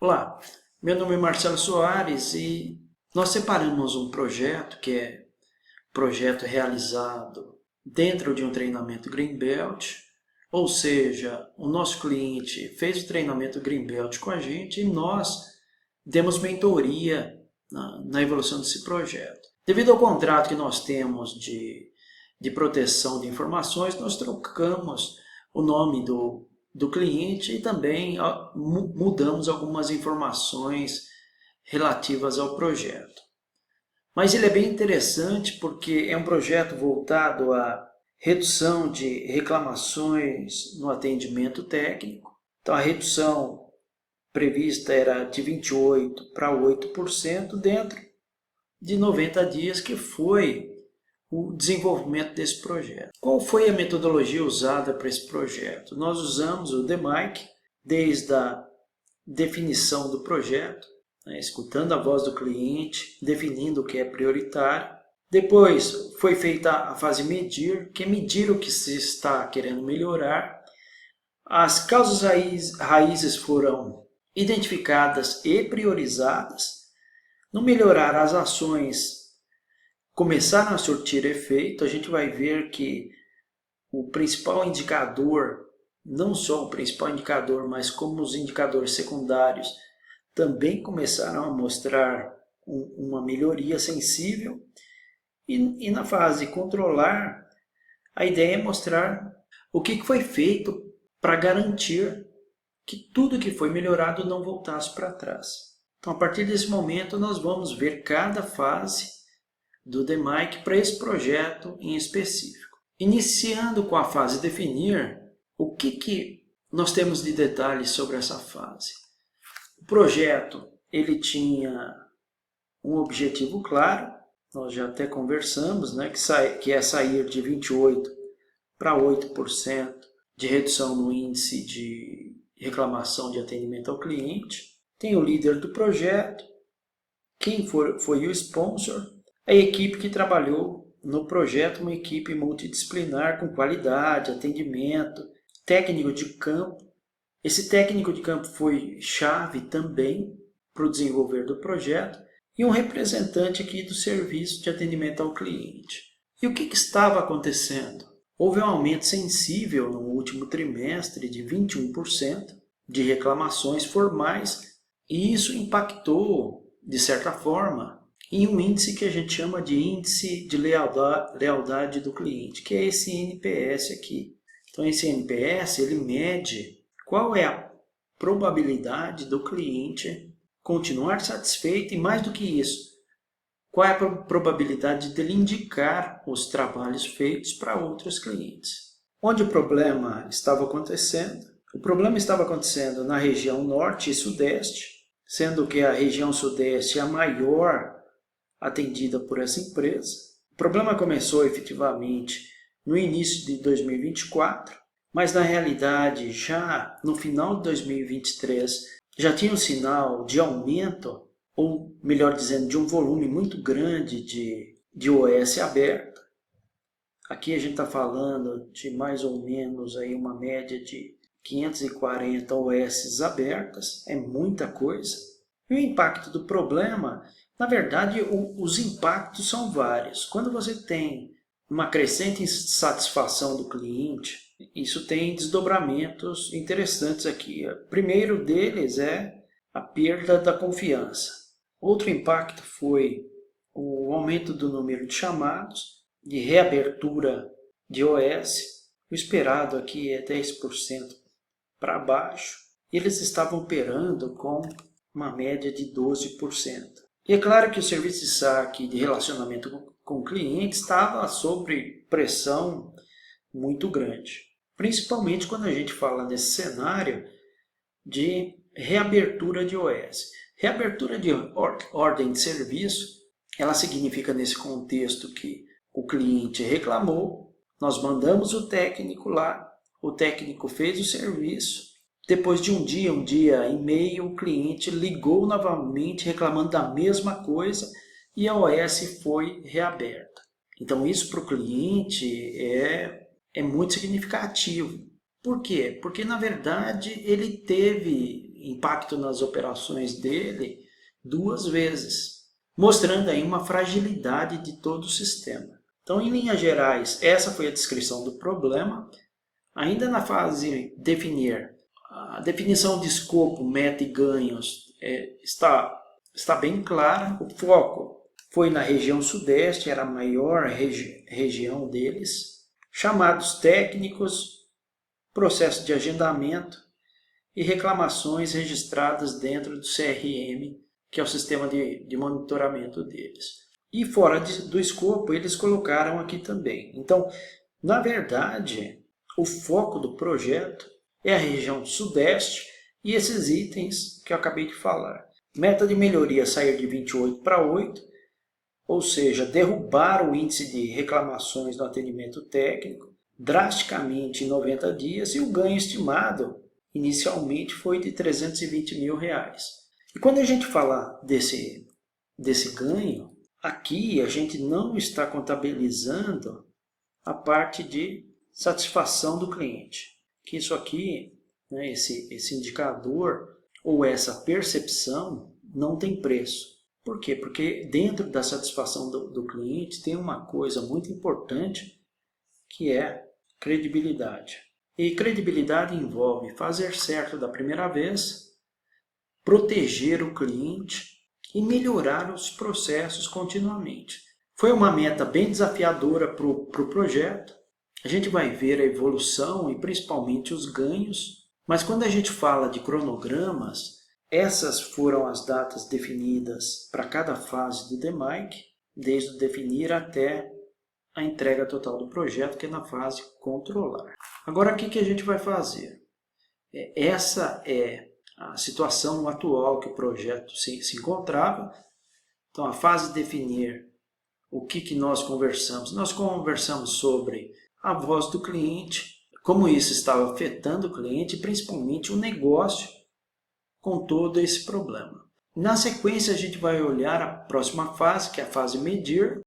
Olá, meu nome é Marcelo Soares e nós separamos um projeto que é projeto realizado dentro de um treinamento Greenbelt, ou seja, o nosso cliente fez o treinamento Greenbelt com a gente e nós demos mentoria na evolução desse projeto. Devido ao contrato que nós temos de proteção de informações, nós trocamos o nome do cliente e também mudamos algumas informações relativas ao projeto. Mas ele é bem interessante porque é um projeto voltado à redução de reclamações no atendimento técnico. Então a redução prevista era de 28% para 8% dentro de 90 dias, que foi o desenvolvimento desse projeto. Qual foi a metodologia usada para esse projeto? Nós usamos o DMAIC desde a definição do projeto, escutando a voz do cliente, definindo o que é prioritário. Depois foi feita a fase medir, que é medir o que se está querendo melhorar. As causas raízes foram identificadas e priorizadas. No melhorar, as ações começaram a surtir efeito. A gente vai ver que o principal indicador, não só o principal indicador, mas como os indicadores secundários, também começaram a mostrar uma melhoria sensível. E na fase controlar, a ideia é mostrar o que foi feito para garantir que tudo que foi melhorado não voltasse para trás. Então, a partir desse momento, nós vamos ver cada fase do DMAIC para esse projeto em específico. Iniciando com a fase definir, o que nós temos de detalhes sobre essa fase? O projeto ele tinha um objetivo claro, nós já até conversamos, que é sair de 28% para 8% de redução no índice de reclamação de atendimento ao cliente. Tem o líder do projeto, quem foi o sponsor, a equipe que trabalhou no projeto, uma equipe multidisciplinar com qualidade, atendimento, técnico de campo. Esse técnico de campo foi chave também para o desenvolver do projeto e um representante aqui do serviço de atendimento ao cliente. E o que estava acontecendo? Houve um aumento sensível no último trimestre de 21% de reclamações formais e isso impactou, de certa forma, em um índice que a gente chama de índice de lealdade do cliente, que é esse NPS aqui. Então esse NPS ele mede qual é a probabilidade do cliente continuar satisfeito e, mais do que isso, qual é a probabilidade dele indicar os trabalhos feitos para outros clientes. Onde o problema estava acontecendo? O problema estava acontecendo na região norte e sudeste, sendo que a região sudeste é a maior atendida por essa empresa. O problema começou efetivamente no início de 2024, mas na realidade já no final de 2023 já tinha um sinal de aumento, ou melhor dizendo, de um volume muito grande de OS aberta. Aqui a gente está falando de mais ou menos aí uma média de 540 OS abertas, é muita coisa. E o impacto do problema, na verdade, os impactos são vários. Quando você tem uma crescente insatisfação do cliente, isso tem desdobramentos interessantes aqui. O primeiro deles é a perda da confiança. Outro impacto foi o aumento do número de chamados, de reabertura de OS. O esperado aqui é 10% para baixo. Eles estavam operando com uma média de 12%. E é claro que o serviço de saque de relacionamento com o cliente estava sob pressão muito grande. Principalmente quando a gente fala nesse cenário de reabertura de OS. Reabertura de ordem de serviço, ela significa nesse contexto que o cliente reclamou, nós mandamos o técnico lá, o técnico fez o serviço, depois de um dia e meio, o cliente ligou novamente reclamando da mesma coisa e a OS foi reaberta. Então isso para o cliente é muito significativo. Por quê? Porque na verdade ele teve impacto nas operações dele 2 vezes, mostrando aí uma fragilidade de todo o sistema. Então, em linhas gerais, essa foi a descrição do problema. Ainda na fase definir, a definição de escopo, meta e ganhos está bem clara. O foco foi na região sudeste, era a maior região deles. Chamados técnicos, processo de agendamento e reclamações registradas dentro do CRM, que é o sistema de monitoramento deles. E fora do escopo, eles colocaram aqui também. Então, na verdade, o foco do projeto é a região sudeste e esses itens que eu acabei de falar. Meta de melhoria sair de 28 para 8, ou seja, derrubar o índice de reclamações no atendimento técnico drasticamente em 90 dias e o ganho estimado inicialmente foi de R$320 mil. E quando a gente fala desse ganho, aqui a gente não está contabilizando a parte de satisfação do cliente. Que isso aqui, né, esse indicador ou essa percepção não tem preço. Por quê? Porque dentro da satisfação do cliente tem uma coisa muito importante que é credibilidade. E credibilidade envolve fazer certo da primeira vez, proteger o cliente e melhorar os processos continuamente. Foi uma meta bem desafiadora para o projeto. A gente vai ver a evolução e principalmente os ganhos, mas quando a gente fala de cronogramas, essas foram as datas definidas para cada fase do DMAIC, desde o definir até a entrega total do projeto, que é na fase controlar. Agora, o que a gente vai fazer? Essa é a situação atual que o projeto se encontrava. Então, a fase definir o que nós conversamos. Nós conversamos sobre a voz do cliente, como isso estava afetando o cliente e principalmente o negócio com todo esse problema. Na sequência, a gente vai olhar a próxima fase, que é a fase medir,